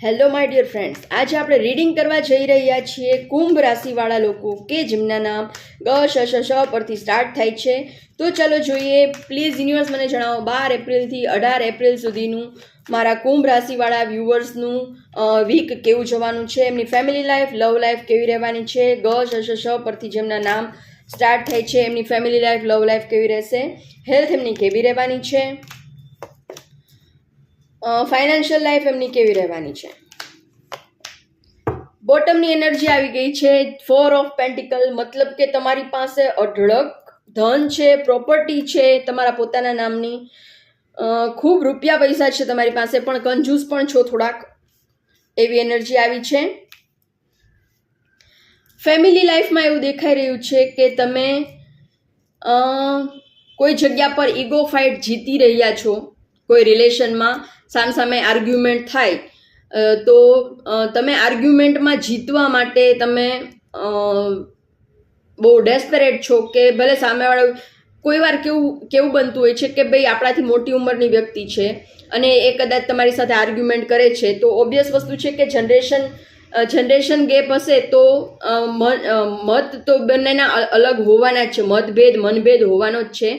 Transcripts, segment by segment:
Hello my dear friends, આજે આપણે reading કરવા જઈ રહ્યા છીએ કુંભ રાશિવાળા લોકો કે જેમના નામ ગ શ શ શ પરથી સ્ટાર્ટ થાય છે. તો ચાલો જોઈએ. પ્લીઝ યુનિવર્સ મને જણાવો 12 એપ્રિલથી 18 એપ્રિલ સુધીનું મારા કુંભ રાશિવાળા વ્યુઅર્સનું વીક કેવું જવાનું છે, એમની ફેમિલી લાઈફ, લવ લાઈફ કેવી રહેવાની છે. ગ શ શ શ પરથી જેમના નામ સ્ટાર્ટ થાય છે એમની ફેમિલી લાઈફ, લવ લાઈફ કેવી રહેશે, હેલ્થ એમની કેવી રહેવાની છે, ફાઇનાન્શિયલ લાઈફ એમની કેવી રહેવાની છે. બોટમની એનર્જી આવી ગઈ છે 4 ઓફ પેન્ટિકલ, મતલબ કે તમારી પાસે અઢળક ધન છે, પ્રોપર્ટી છે તમારા પોતાના નામની, ખૂબ રૂપિયા પૈસા છે તમારી પાસે, પણ કંજૂસ પણ છો થોડાક, એવી એનર્જી આવી છે. ફેમિલી લાઈફમાં એવું દેખાઈ રહ્યું છે કે તમે કોઈ જગ્યા પર ઈગો ફાઇટ જીતી રહ્યા છો. કોઈ રિલેશનમાં સામસામે આર્ગ્યુમેન્ટ થાય તો તમે આર્ગ્યુમેન્ટમાં જીતવા માટે તમે બહુ ડેસ્પરેટ છો કે ભલે સામેવાળો કોઈ વાર કેવું બનતું હોય છે કે ભાઈ આપણાથી મોટી ઉંમરની વ્યક્તિ છે અને એ કદાચ તમારી સાથે આર્ગ્યુમેન્ટ કરે છે તો ઓબ્વિયસ વસ્તુ છે કે જનરેશન ગેપ હશે તો મત તો બંનેના અલગ હોવાના જ છે, મનભેદ હોવાનો જ છે.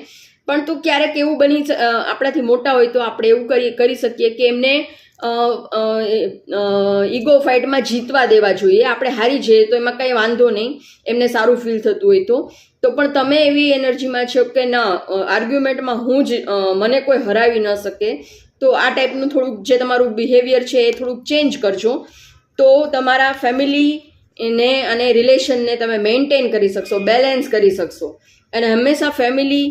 પણ તો ક્યારેક એવું આપણાથી મોટા હોય તો આપણે એવું કરી શકીએ કે એમને ઈગો ફાઇટમાં જીતવા દેવા જોઈએ. આપણે હારી જઈએ તો એમાં કંઈ વાંધો નહીં, એમને સારું ફીલ થતું હોય તો પણ તમે એવી એનર્જીમાં છો કે ના, આર્ગ્યુમેન્ટમાં મને કોઈ હરાવી ન શકે. તો આ ટાઈપનું થોડુંક જે તમારું બિહેવિયર છે એ થોડુંક ચેન્જ કરજો, તો તમારા ફેમિલીને અને રિલેશનને તમે મેન્ટેન કરી શકશો, બેલેન્સ કરી શકશો. અને હંમેશા ફેમિલી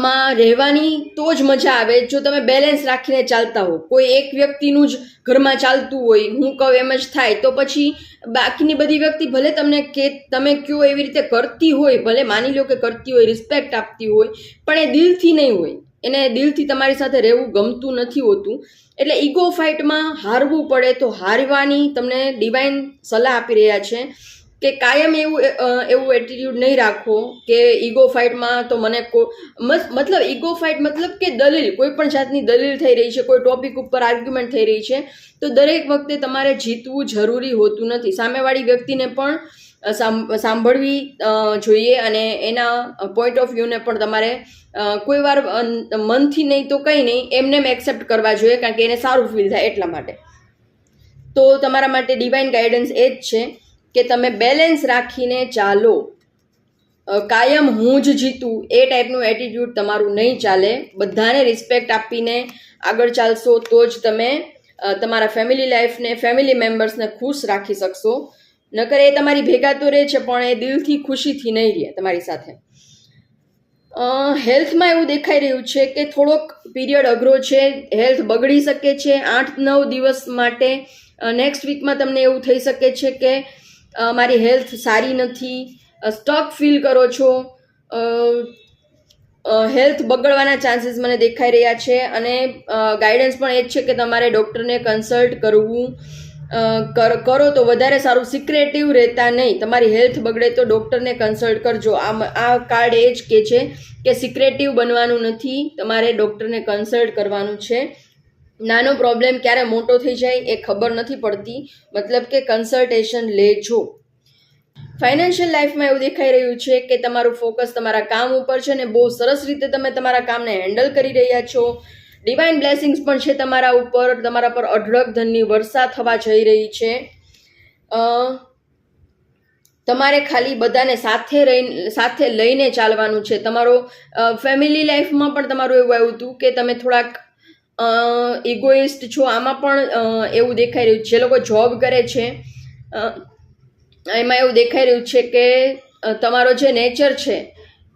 માં રહેવાની તો જ મજા આવે જો તમે બેલેન્સ રાખીને ચાલતા હો. કોઈ એક વ્યક્તિનું જ ઘરમાં ચાલતું હોય, હું કહું એમ જ થાય, તો પછી બાકીની બધી વ્યક્તિ ભલે તમને કે તમે કયો એવી રીતે કરતી હોય, ભલે માની લો કે કરતી હોય, રિસ્પેક્ટ આપતી હોય, પણ એ દિલથી નહીં હોય, એને દિલથી તમારી સાથે રહેવું ગમતું નથી હોતું. એટલે ઈગો ફાઇટમાં હારવું પડે તો હારવાની તમને ડિવાઇન સલાહ આપી રહ્યા છે કે કાયમ એવું એટીટ્યુડ નહીં રાખો કે ઈગો ફાઇટમાં તો મને મતલબ ઈગો ફાઇટ મતલબ કે દલીલ, કોઈ પણ જાતની દલીલ થઈ રહી છે, કોઈ ટોપિક ઉપર આર્ગ્યુમેન્ટ થઈ રહી છે, તો દરેક વખતે તમારે જીતવું જરૂરી હોતું નથી. સામેવાળી વ્યક્તિને પણ સાંભળવી જોઈએ અને એના પોઈન્ટ ઓફ વ્યૂને પણ તમારે કોઈ વાર મનથી નહીં તો કંઈ નહીં, એમને એક્સેપ્ટ કરવા જોઈએ, કારણ કે એને સારું ફીલ થાય એટલા માટે. તો તમારા માટે ડિવાઇન ગાઈડન્સ એ જ છે કે તમે બેલેન્સ રાખીને ચાલો. કાયમ હું જ જીતું એ ટાઈપનું એટીટ્યુડ તમારું નહીં ચાલે. બધાને રિસ્પેક્ટ આપીને આગળ ચાલશો તો જ તમે તમારા ફેમિલી લાઈફને, ફેમિલી મેમ્બર્સને ખુશ રાખી શકશો. નકર એ તમારી ભેગા તો રહે છે પણ એ દિલથી ખુશીથી નહીં રહે તમારી સાથે. હેલ્થમાં એવું દેખાઈ રહ્યું છે કે થોડોક પીરિયડ અઘરો છે, હેલ્થ બગડી શકે છે 8-9 દિવસ માટે. નેક્સ્ટ વીકમાં તમને એવું થઈ શકે છે કે મારી હેલ્થ સારી નથી, સ્ટક ફીલ કરો છો, હેલ્થ બગડવાના ચાન્સીસ મને દેખાઈ રહ્યા છે. અને ગાઈડન્સ પણ એ જ છે કે તમારે ડૉક્ટરને કન્સલ્ટ કરવું, કરો તો વધારે સારું. સિક્રેટિવ રહેતા નહીં. તમારી હેલ્થ બગડે તો ડૉક્ટરને કન્સલ્ટ કરજો. આ કાર્ડ એ જ કે છે કે સિક્રેટિવ બનવાનું નથી, તમારે ડૉક્ટરને કન્સલ્ટ કરવાનું છે. નાનો પ્રોબ્લેમ ક્યારે મોટો થઈ જાય એ ખબર નથી પડતી, મતલબ કે કન્સલ્ટેશન લેજો. ફાઇનાન્શિયલ લાઈફમાં એવું દેખાઈ રહ્યું છે કે તમારું ફોકસ તમારા કામ ઉપર છે ને બહુ સરસ રીતે તમે તમારા કામને હેન્ડલ કરી રહ્યા છો. ડિવાઇન બ્લેસિંગ્સ પણ છે તમારા ઉપર, તમારા પર અઢળક ધનની વર્ષા થવા જઈ રહી છે. તમારે ખાલી બધાને સાથે લઈને ચાલવાનું છે. તમારો ફેમિલી લાઈફમાં પણ તમારું એવું આવ્યું હતું કે તમે થોડાક ઇગોઇસ્ટ છો. આમાં પણ એવું દેખાઈ રહ્યું છે. જે લોકો જોબ કરે છે એમાં એવું દેખાઈ રહ્યું છે કે તમારો જે નેચર છે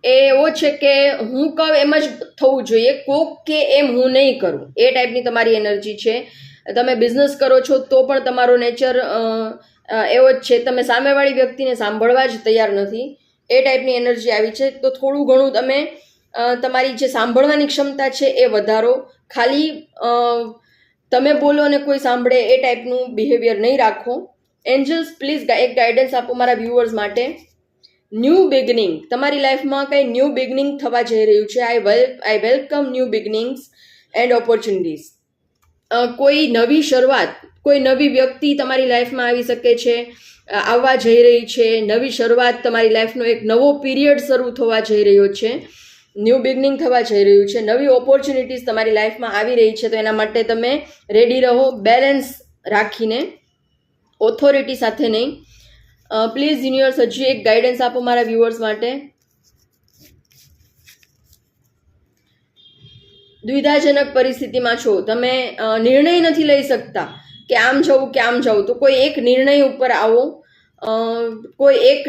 એ એવો છે કે હું કહું એમ જ થવું જોઈએ, કોક કે એમ હું નહીં કરું, એ ટાઈપની તમારી એનર્જી છે. તમે બિઝનેસ કરો છો તો પણ તમારો નેચર એવો જ છે, તમે સામેવાળી વ્યક્તિને સાંભળવા જ તૈયાર નથી, એ ટાઈપની એનર્જી આવી છે. તો થોડું ઘણું તમે તમારી જે સાંભળવાની ક્ષમતા છે એ વધારો. ખાલી તમે બોલો અને કોઈ સાંભળે એ ટાઈપનું બિહેવિયર નહીં રાખો. એન્જલ્સ પ્લીઝ એક ગાઈડન્સ આપો મારા વ્યુઅર્સ માટે. ન્યૂ બિગનિંગ, તમારી લાઈફમાં કંઈ ન્યૂ બિગનિંગ થવા જઈ રહ્યું છે. I welcome new beginnings and opportunities. કોઈ નવી શરૂઆત કોઈ નવી વ્યક્તિ તમારી લાઈફમાં આવી શકે છે, આવવા જઈ રહી છે, નવી શરૂઆત, તમારી લાઈફનો એક નવો પીરિયડ શરૂ થવા જઈ રહ્યો છે, ન્યૂ બિગનિંગ થવા જઈ રહ્યું છે, નવી ઓપોર્ચ્યુનિટીઝ તમારી લાઈફમાં આવી રહી છે. તો એના માટે તમે રેડી રહો, બેલેન્સ રાખીને, ઓથોરિટી સાથે નહીં. પ્લીઝ યુનિવર્સ હજી એક ગાઈડન્સ આપો મારા વ્યુઅર્સ માટે. દ્વિધાજનક પરિસ્થિતિમાં છો, તમે નિર્ણય નથી લઈ શકતા કે આમ જવું કે આમ જવું. તો કોઈ એક નિર્ણય ઉપર આવો, કોઈ એક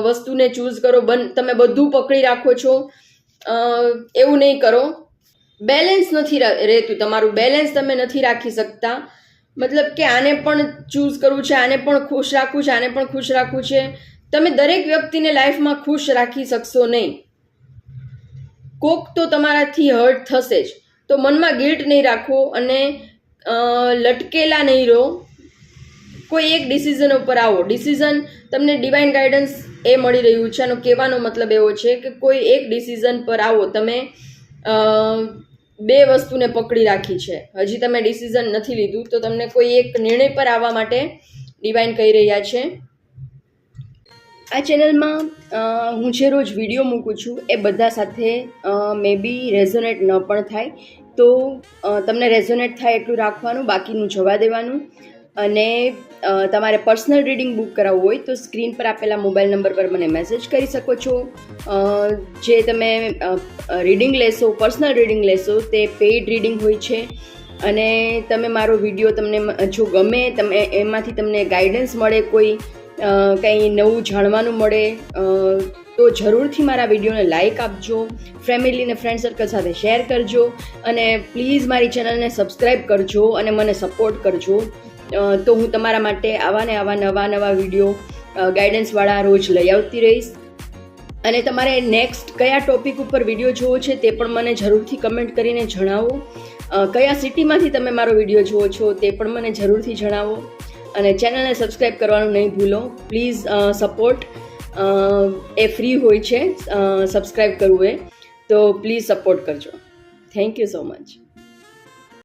વસ્તુને ચૂઝ કરો. તમે બધું પકડી રાખો છો, એવું નહીં કરો. બેલેન્સ નથી રહેતું તમારું, બેલેન્સ તમે નથી રાખી શકતા. મતલબ કે આને પણ ચૂઝ કરવું છે, આને પણ ખુશ રાખવું છે, આને પણ ખુશ રાખવું છે. તમે દરેક વ્યક્તિને લાઈફમાં ખુશ રાખી શકશો નહીં. કોક તો તમારાથી હર્ટ થશે જ. તો મનમાં ગિલ્ટ નહીં રાખો અને લટકેલા નહીં રહો. કોઈ એક ડિસિઝન ઉપર આવો. ડિસિઝન તમને ડિવાઇન ગાઈડન્સ એ મળી રહ્યું છે. આનો કહેવાનો મતલબ એવો છે કે કોઈ એક ડિસિઝન પર આવો. તમે બે વસ્તુને પકડી રાખી છે, હજી તમે ડિસિઝન નથી લીધું, તો તમને કોઈ એક નિર્ણય પર આવવા માટે ડિવાઇન કહી રહ્યા છે. આ ચેનલમાં હું જે રોજ વિડીયો મૂકું છું એ બધા સાથે મે બી રેઝોનેટ ન પણ થાય, તો તમને રેઝોનેટ થાય એટલું રાખવાનું, બાકીનું જવા દેવાનું. અને તમારે પર્સનલ રીડિંગ બુક કરાવવું હોય તો સ્ક્રીન પર આપેલા મોબાઈલ નંબર પર મને મેસેજ કરી શકો છો. જે તમે રીડિંગ લેશો, પર્સનલ રીડિંગ લેશો, તે પેઇડ રીડિંગ હોય છે. અને તમે મારો વિડીયો તમને જો ગમે, તમે એમાંથી તમને ગાઈડન્સ મળે, કોઈ કંઈ નવું જાણવાનું મળે, તો જરૂરથી મારા વિડીયોને લાઇક આપજો, ફેમિલી અને ફ્રેન્ડ સર્કલ સાથે શેર કરજો, અને પ્લીઝ મારી ચેનલને સબસ્ક્રાઈબ કરજો અને મને સપોર્ટ કરજો. તો હું તમારા માટે આવા ને આવા નવા વિડીયો ગાઈડન્સવાળા રોજ લઈ આવતી રહીશ. અને તમારે નેક્સ્ટ કયા ટોપિક ઉપર વિડીયો જોવો છે તે પણ મને જરૂરથી કમેન્ટ કરીને જણાવો. કયા સિટીમાંથી તમે મારો વિડીયો જુઓ છો તે પણ મને જરૂરથી જણાવો. અને ચેનલને સબસ્ક્રાઈબ કરવાનું નહીં ભૂલો. પ્લીઝ સપોર્ટ એ ફ્રી હોય છે સબસ્ક્રાઈબ કરવું એ, તો પ્લીઝ સપોર્ટ કરજો. Thank you so much.